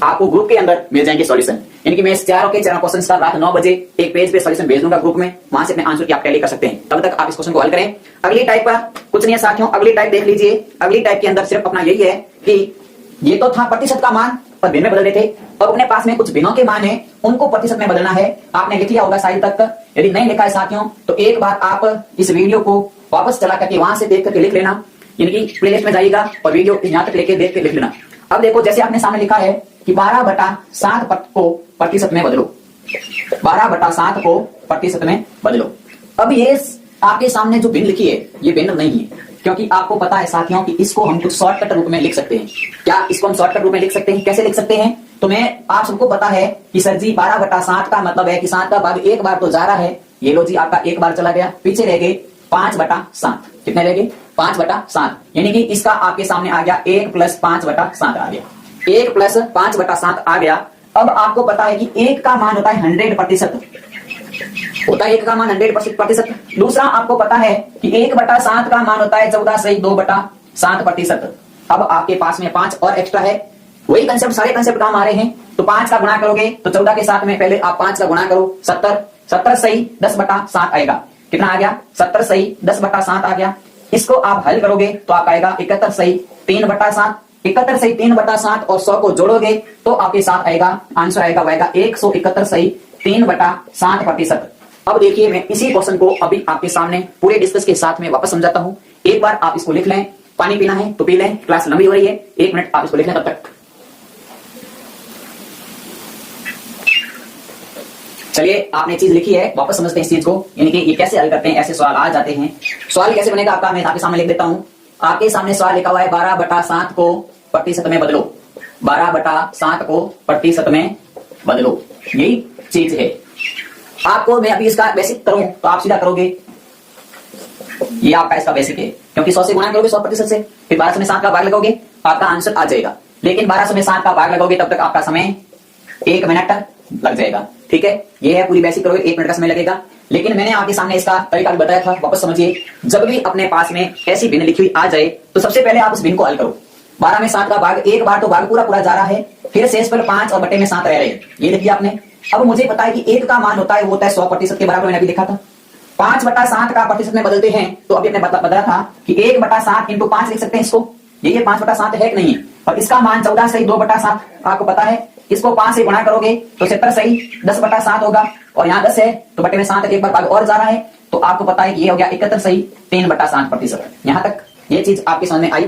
Speaker 1: आपको ग्रुप के अंदर मिल जाएंगे सॉल्यूशन। यानी कि मैं इस चारों क्वेश्चंस का रात 9 बजे एक पेज पे सॉल्यूशन भेज दूंगा ग्रुप में, वहां से अपने आंसर की आप टैली कर सकते हैं। तब तक आप इस क्वेश्चन को हल करें। अगली टाइप का कुछ नहीं है साथियों, अगली टाइप देख लीजिए। अगली टाइप के अंदर सिर्फ अपना यही है कि ये तो था प्रतिशत का मान और भिन्न में बदल रहे थे, और अपने पास में कुछ भिन्नों के मान है उनको प्रतिशत में बदलना है। आपने लिख लिया होगा शायद तक, यदि नहीं लिखा है साथियों तो एक बार आप इस वीडियो को वापस चला करके वहां से देख करके लिख लेना। यानी कि प्लेलिस्ट में जाइएगा और वीडियो यहाँ तक लेके देख के लिख लेना। अब देखो जैसे आपने सामने लिखा है कि 12/7 को प्रतिशत में बदलो, 12/7 को प्रतिशत में बदलो। अब ये आपके सामने जो भिन्न लिखी है ये भिन्न नहीं है, क्योंकि आपको पता है साथियों कि इसको हम कुछ शॉर्टकट रूप में लिख सकते हैं। क्या इसको हम शॉर्टकट रूप में लिख सकते हैं? कैसे लिख सकते हैं? तो मैं आप सबको पता है कि सर जी 12/7 का मतलब है कि 7 का भाग एक बार तो जा रहा है, ये लो जी आपका एक बार चला गया, पीछे रह गए 5/7। कितने रह गए? 5/7। यानी कि इसका आपके सामने आ गया 1 + 5/7 आ गया, 1 + 5/7 आ गया। अब आपको पता है कि 1 का मान होता है 100% होता है, 1 का मान 100%। दूसरा आपको पता है कि 1/7 का मान होता है 14/2/7%। अब आपके पास में 5 और एक्स्ट्रा है, वही कंसेप्ट सारे कंसेप्ट काम आ रहे हैं। तो 5 का गुणा करोगे तो 14 के साथ में पहले आप 5 का गुणा करो, 70 सही 10/7 आएगा। कितना आ गया? 70 सही 10/7 आ गया। इसको आप हल करोगे तो आप आएगा 71 सही 3/7। 71 सही 3/7 और 100 को जोड़ोगे तो आपके साथ आएगा आंसर आएगा 171 सही 3/7%। अब देखिए मैं इसी क्वेश्चन को अभी आपके सामने पूरे डिस्कस के साथ में वापस समझाता हूं। एक बार आप इसको लिख लें, पानी पीना है तो पी लें, क्लास लंबी हो रही है, 1 मिनट आप इसको लिख लें तब तक। चलिए आपने चीज लिखी है, वापस समझते हैं इस चीज को, यानी कि ये कैसे हल करते हैं, ऐसे सवाल आ जाते हैं। सवाल कैसे बनेगा आपका, मैं आपके सामने लिख देता हूं। आपके सामने सवाल लिखा हुआ है 12/7 को प्रतिशत में बदलो, 12/7 को प्रतिशत में बदलो, यही चीज है। आपको मैं अभी इसका बेसिक करूं तो आप सीधा करोगे, ये आपका इसका बेसिक है, क्योंकि 100 से गुणा करोगे 100% से, फिर 1200 में 7 का भाग लगोगे आपका आंसर आ जाएगा। लेकिन 1200 में 7 का भाग लगोगे तब तक आपका समय 1 मिनट लग जाएगा। ठीक है, ये है पूरी बेसिक करोगे 1 मिनट का समय लगेगा। लेकिन मैंने आपके सामने इसका तरीका भी बताया था, वापस समझिए। जब भी अपने पास में ऐसी भिन्न लिखी हुई आ जाए तो सबसे पहले आप उस भिन्न को हल करो। 12 में 7 का भाग एक बार तो भाग पूरा जा रहा है, फिर शेष पर 5 और बटे में 7 रह रहे हैं, ये लिख दिया आपने। अब मुझे पता है कि 1 का मान होता है वो होता है 100% के बराबर, मैंने अभी लिखा था। 5/7 का प्रतिशत में बदलते हैं तो अभी हमने बदला था कि 1/7 × 5 लिख सकते हैं इसको। ये 5/7 है कि नहीं है, और इसका मान 14 सही 2/7 आपको पता है। इसको 5 से गुणा करोगे तो 70 सही 10/7 होगा, और यहाँ 10 है तो बटे में 7 एक बार भाग और जा रहा है, तो आपको पता है कि ये हो गया 71 सही 3/7%। यहाँ तक ये चीज आपके समझ में आई।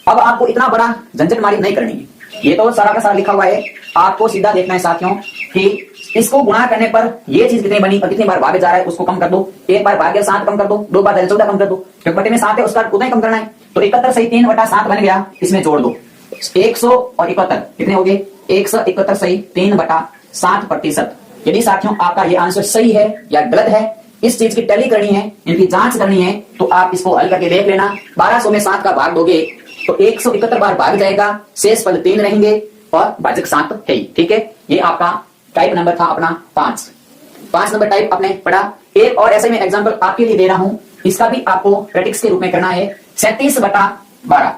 Speaker 1: अब आपको इतना बड़ा झंझट मारी नहीं करनी है, ये तो सारा का सारा लिखा हुआ है। आपको सीधा देखना है साथियों कि इसको गुणा करने पर ये चीज कितनी बनी और कितनी बार भागे जा रहा है उसको कम कर दो। एक बार भाग्य 7 कम कर दो, 2 बार 14 कम कर दो, क्योंकि बटे में 7 है उसका उतना ही कम करना है। तो 71 सही 3/7 बन गया, इसमें जोड़ दो 100 और 71 कितने हो गए? 171 सही 3/7%। यदि साथियों आपका ये आंसर सही है या गलत है, इस चीज की टैली करनी है, इनकी जांच करनी है, तो आप इसको हल करके देख लेना। 1200 में 7 का भाग दोगे तो 171 बार भाग जाएगा, शेष पद 3 रहेंगे और भाजक 7 है ही। ठीक है, ये आपका टाइप नंबर था अपना 5 नंबर टाइप आपने पढ़ा। एक और ऐसे में एग्जांपल आपके लिए दे रहा हूं, इसका भी आपको प्रैक्टिस के रूप में करना है। 37/12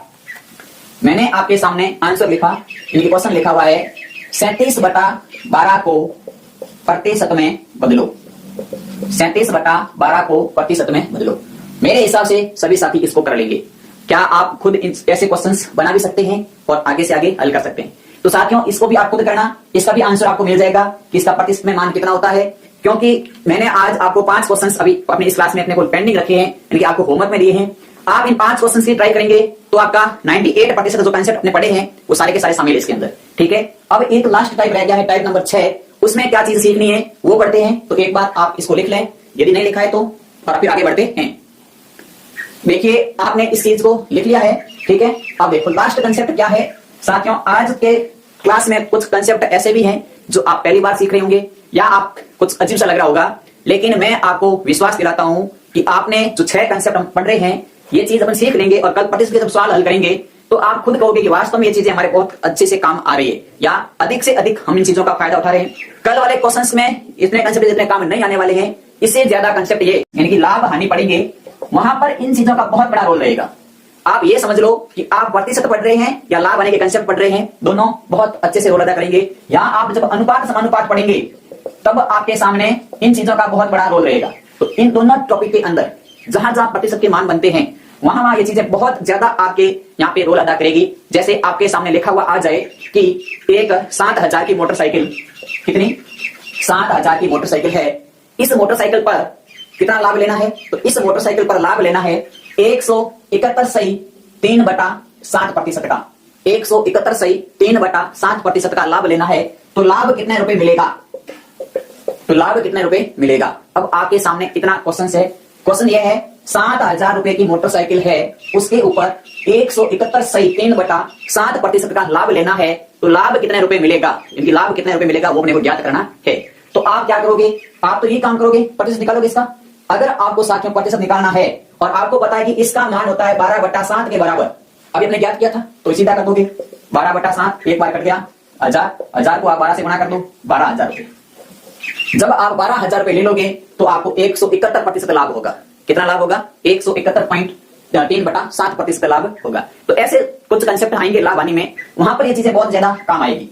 Speaker 1: मैंने आपके सामने आंसर लिखा, क्वेश्चन लिखा हुआ है 37/12 को प्रतिशत में बदलो, 37/12 को प्रतिशत में बदलो। मेरे हिसाब से सभी साथी इसको कर लेंगे। क्या आप खुद ऐसे क्वेश्चंस बना भी सकते हैं और आगे से आगे हल कर सकते हैं? तो साथियों इसको भी आप खुद करना, इसका भी आंसर आपको मिल जाएगा कि इसका प्रतिशत में मान कितना होता है। क्योंकि मैंने आज आपको 5 क्वेश्चंस अभी अपनी इस क्लास में अपने को पेंडिंग रखे हैं, यानी कि आपको होमवर्क में दिए हैं। आप इन 5 क्वेश्चंस की ट्राई करेंगे तो आपका 98% जो कंसेप्ट अपने पढ़े हैं वो सारे के सारे शामिल है इसके अंदर। ठीक है, अब एक लास्ट टाइप रह गया है, टाइप नंबर 6। उसमें क्या चीज सीखनी है वो पढ़ते हैं। तो एक बार आप इसको लिख लें, यदि नहीं लिखा है तो, और फिर आगे बढ़ते हैं। देखिए आपने इस चीज को लिख लिया है। ठीक है, अब देखो लास्ट कंसेप्ट क्या है साथियों। आज के क्लास में कुछ कंसेप्ट ऐसे भी हैं जो आप पहली बार सीख रहे होंगे या आप कुछ अजीब सा लग रहा होगा, लेकिन मैं आपको विश्वास दिलाता हूं कि आपने जो 6 कंसेप्ट हम पढ़ रहे हैं ये चीज अपन सीख लेंगे, और कल प्रतिशत के जब सवाल हल करेंगे तो आप खुद कहोगे कि वास्तव में ये चीजें हमारे बहुत अच्छे से काम आ रही है, या अधिक से अधिक हम इन चीजों का फायदा उठा रहे हैं। कल वाले क्वेश्चंस में इतने कंसेप्ट जितने काम नहीं आने वाले हैं, इससे ज्यादा कंसेप्ट ये यानी कि लाभ हानि पढ़ेंगे, वहां पर इन चीजों का बहुत बड़ा रोल रहेगा। आप ये समझ लो कि आप प्रतिशत पढ़ रहे हैं या लाभ आने के कंसेप्ट पढ़ रहे हैं, दोनों बहुत अच्छे से रोल अदा करेंगे। या आप जब अनुपात समानुपात पढ़ेंगे तब आपके सामने इन चीजों का बहुत बड़ा रोल रहेगा। तो इन दोनों टॉपिक के अंदर जहां जहां प्रतिशत के मान बनते हैं वहां वहां ये चीजें बहुत ज्यादा आपके यहाँ पे रोल अदा करेगी। जैसे आपके सामने लिखा हुआ आ जाए कि एक 7000 की मोटरसाइकिल, कितनी 7000 की मोटरसाइकिल है, इस मोटरसाइकिल पर कितना लाभ लेना है? तो इस मोटरसाइकिल पर लाभ लेना है 171 सही 3/7% का, 171 सही 3/7% का लाभ लेना है तो लाभ कितने रुपए मिलेगा? तो लाभ कितने रुपए मिलेगा? अब आपके सामने कितना क्वेश्चन है? क्वेश्चन ये है 7,000 रुपए की मोटरसाइकिल है, उसके ऊपर 171 सही 3/7% का लाभ लेना है तो लाभ कितने रुपए मिलेगा? इनकी लाभ कितने रुपए मिलेगा वो अपने को ज्ञात करना है। तो आप क्या करोगे? आप तो ये काम करोगे, प्रतिशत निकालोगे इसका। अगर आपको साथियों प्रतिशत निकालना है और आपको पता है कि इसका मान होता है 12/7 के बराबर, अभी हमने ज्ञात किया था तो सीधा कर दोगे 12/7, एक बार कट गया 1000 को आप 12 से गुणा कर दो 12,000 रुपए। जब आप 12,000 रुपए ले लोगे तो आपको 171% लाभ होगा। कितना लाभ होगा? 171.3/7% लाभ होगा। तो ऐसे कुछ कंसेप्ट आएंगे लाभ आने में, वहां पर ये चीजें बहुत ज्यादा काम आएगी।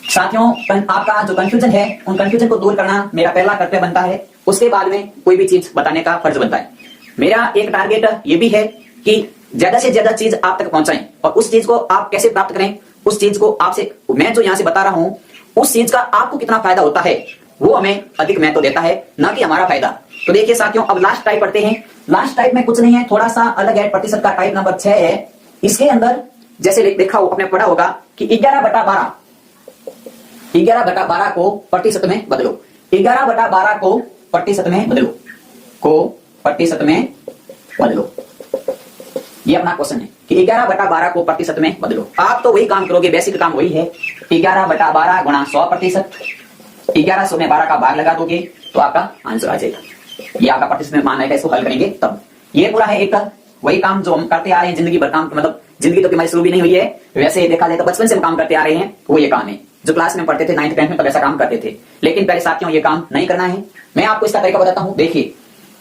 Speaker 1: साथियों आपका जो कंफ्यूजन है उन कंफ्यूजन को दूर करना मेरा पहला कर्तव्य बनता है, उसके बाद में कोई भी चीज बताने का फर्ज बनता है। मेरा एक टारगेट ये भी है कि ज्यादा से ज्यादा चीज आप तक पहुंचाएं और उस चीज को आप कैसे प्राप्त करें, उस चीज को आपसे मैं जो यहां से बता रहा हूं उस चीज का आपको कितना फायदा होता है वो हमें अधिक महत्व देता है, ना कि हमारा फायदा। तो देखिए साथियों अब लास्ट टाइप पढ़ते हैं। लास्ट टाइप में कुछ नहीं है, थोड़ा सा अलग है, प्रतिशत का टाइप नंबर 6 है। इसके अंदर जैसे देखा हो आपने पढ़ा होगा कि 11/12 को प्रतिशत में बदलो, 11/12 को प्रतिशत में बदलो, ये अपना क्वेश्चन है कि 11/12 को प्रतिशत में बदलो। आप तो वही काम करोगे, बेसिक काम वही है, 11/12 गुणा 100%, 1100 में 12 का भाग लगा दोगे तो आपका आंसर आ जाएगा। ये आपका प्रतिशत में मान आएगा, इसको हल करेंगे तब। ये पूरा है एक वही काम जो हम करते आ रहे हैं जिंदगी भर, काम मतलब जिंदगी तो हमारी शुरू भी नहीं हुई है, वैसे देखा जाए तो बचपन से हम काम करते आ रहे हैं, वो ये काम है जो क्लास में पढ़ते थे 9th 10th में तब ऐसा काम करते थे। लेकिन पहले साथियों ये काम नहीं करना है, मैं आपको इसका तरीका बताता हूं। देखिए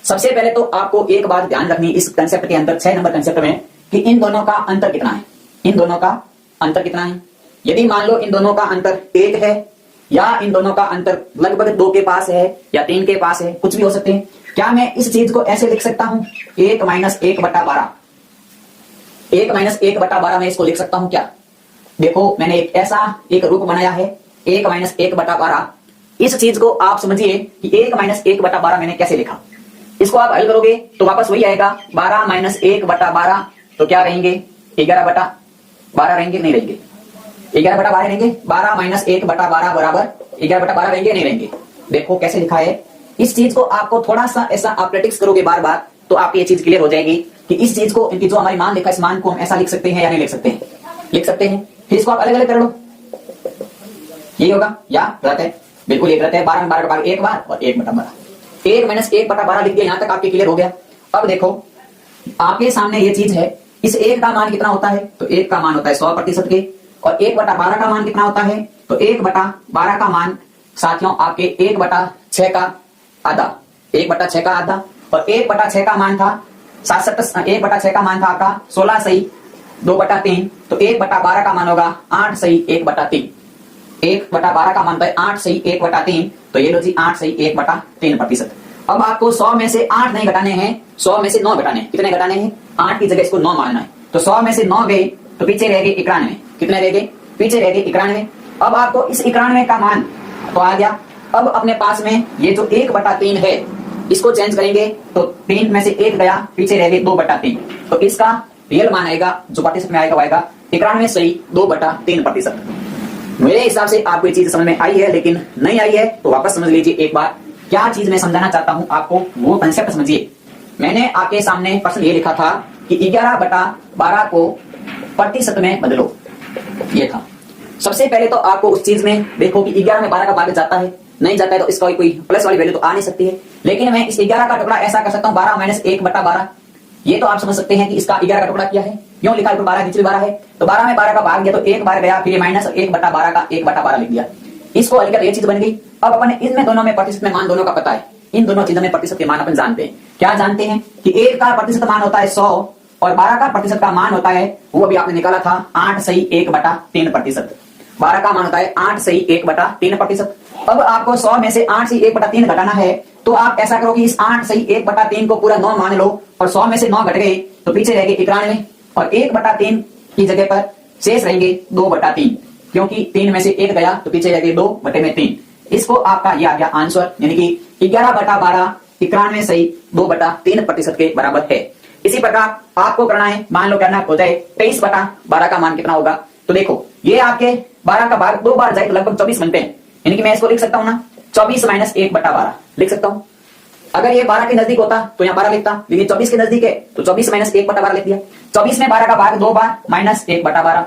Speaker 1: सबसे पहले तो आपको एक बात ध्यान रखनी इस कंसेप्ट के अंदर, 6 नंबर कंसेप्ट में, कि इन दोनों का अंतर कितना है। इन दोनों का अंतर कितना है? यदि मान लो इन दोनों का अंतर 1 है या इन दोनों का अंतर लगभग 2 के पास है या 3 के पास है, कुछ भी हो सकते हैं। क्या मैं इस चीज को ऐसे लिख सकता हूं 1 - 1/12, 1 - 1/12 में इसको लिख सकता हूं क्या? देखो मैंने एक ऐसा एक रूप बनाया है 1 - 1/12। इस चीज को आप समझिए कि 1 - 1/12 मैंने कैसे लिखा। इसको आप हल करोगे तो वापस वही आएगा 12 - 1/12, तो क्या रहेंगे 11/12 रहेंगे, नहीं रहेंगे 11/12 रहेंगे, 12 - 1/12 बराबर 11/12 रहेंगे, नहीं रहेंगे। देखो कैसे लिखा है। इस चीज को आपको थोड़ा सा ऐसा आप प्रैक्टिस करोगे बार बार तो आपकी ये चीज क्लियर हो जाएगी कि इस चीज को, इनकी जो हमारी मान लिखा, इस मान को हम ऐसा लिख सकते हैं या नहीं लिख सकते हैं। लिख सकते हैं। फिर इसको आप अलग अलग कर लो, यही होगा या गलत है? बिल्कुल ये गलत है। 12 में 12 का भाग एक बार और 1/12, 1 - 1/12 लिख दिया, यहां तक आपके क्लियर हो गया। अब देखो आपके सामने ये चीज है, इस 1 का मान कितना होता है? तो 1 का मान होता है 100% के, और 1/12 का मान कितना होता है? तो 1/12 का मान साथियों आपके 1/6 का आधा, 1/6 का आधा, और 1/6 का मान था 67, 1/6 का मान था आपका 16 सही 2/3, तो 1/12 का मान होगा 8 सही 1/3। 1/12 का मान है 8 सही 1/3, तो ये लो जी 8 सही 1/3%। अब आपको 100 में से 8 नहीं घटाने हैं, 100 में से 9 घटाने हैं। कितने घटाने हैं? 8 की जगह इसको 9 मानना है। तो 100 में से 9 गए तो पीछे रह गए 91। कितने रह गए? पीछे रह गए 91। अब आपको इस 91 का मान तो आ गया। अब अपने पास में ये जो 1/3 है इसको चेंज करेंगे तो 3 में से 1 गया, पीछे रह गए 2/3, तो इसका रियल मान आएगा जो प्रतिशत में आएगा वो आएगा 91 सही 2/3%। मेरे हिसाब से आपको ये चीज समझ में आई है, लेकिन नहीं आई है तो वापस समझ लीजिए एक बार। क्या चीज मैं समझाना चाहता हूं आपको वो कंसेप्ट समझिए। मैंने आपके सामने प्रश्न ये लिखा था कि 11/12 को प्रतिशत में बदलो, ये था। सबसे पहले तो आपको उस चीज में देखो कि 11 में 12 का भाग जाता है, नहीं जाता है तो इसका कोई प्लस वाली वैल्यू तो आ नहीं सकती है। लेकिन मैं इस 11 का टुकड़ा ऐसा कर सकता हूं 12 - 1/12। ये तो आप समझ सकते हैं कि इसका 11 का टुकड़ा किया है, क्यों लिखा है? 12 नीचे 12 है, तो 12 में 12 का भाग गया तो एक बार गया, फिर माइनस 1/12 का 1/12 लिख दिया। इसको हल कर ये चीज बन गई। अब अपने इनमें दोनों में प्रतिशत में मान दोनों का पता है, इन दोनों चीजों में प्रतिशत के मान अपन जानते हैं। क्या जानते हैं कि 1 का प्रतिशत मान होता है 100 और 12 का प्रतिशत का मान होता है, वो भी आपने निकाला था 8 सही 1/3%। 12 का मान होता है 8 सही 1/3%। अब आपको 100 में से 8 सही 1/3 घटाना है, तो आप ऐसा करो कि इस 8 सही 1/3 को पूरा 9 मान लो, और 100 में से 9 घट गए तो पीछे रह गए 91, और 1/3 की जगह पर शेष रहेंगे 2/3, क्योंकि 3 में से 1 गया तो पीछे रह गए 2/3। इसको आपका ये आ गया आंसर, यानी कि 11/12 91 सही 2/3% के बराबर है। इसी प्रकार आपको करना है, मान लो करना हो जाए 23/12 का मान कितना होगा। तो देखो ये आपके 12 का भाग 2 बार जाए तो लगभग 24 बनते हैं, यानी कि मैं इसको लिख सकता हूं ना 24 - 1/12 लिख सकता हूं। अगर ये 12 के नजदीक होता तो यहाँ 12 लिखता, लेकिन 24 के नजदीक है तो 24 - 1/12 लिख दिया। 24 में 12 का भाग 2 बार माइनस 1/12।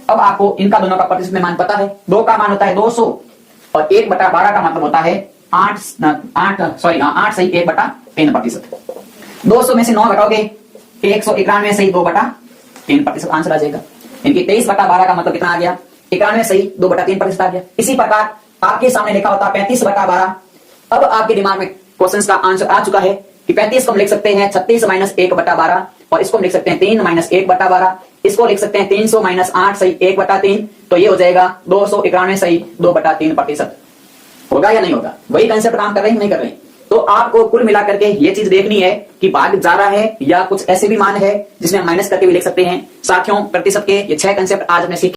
Speaker 1: अब आपको इनका दोनों का प्रतिशत में मान पता है, 2 का मान होता है 200 और 1/12 का मतलब होता है 8 सही 1/3%। 200 में से 9 घटाओगे 191 सही 2/3% आंसर आ जाएगा। इनकी 23/12 का मतलब कितना आ गया, 91 सही 2/3% आ गया। इसी प्रकार आपके सामने लिखा होता 35/12। अब आपके दिमाग में क्वेश्चन का आंसर आ चुका है कि 35 को हम लिख सकते हैं 36 - 1/12 और इसको हम लिख सकते हैं 3 - 1/12, इसको लिख सकते हैं 300 - 8 सही 1/3, तो ये हो जाएगा 291 सही 2/3%। होगा या नहीं होगा? वही कंसेप्ट काम कर रहे हैं नहीं कर रहे हैं? तो आपको कुल मिलाकर के ये चीज देखनी है कि भाग जा रहा है या कुछ ऐसे भी मान है जिसमें माइनस करके भी लिख सकते हैं। साथियों प्रतिशत के ये 6 कंसेप्ट आज हमने सीखे।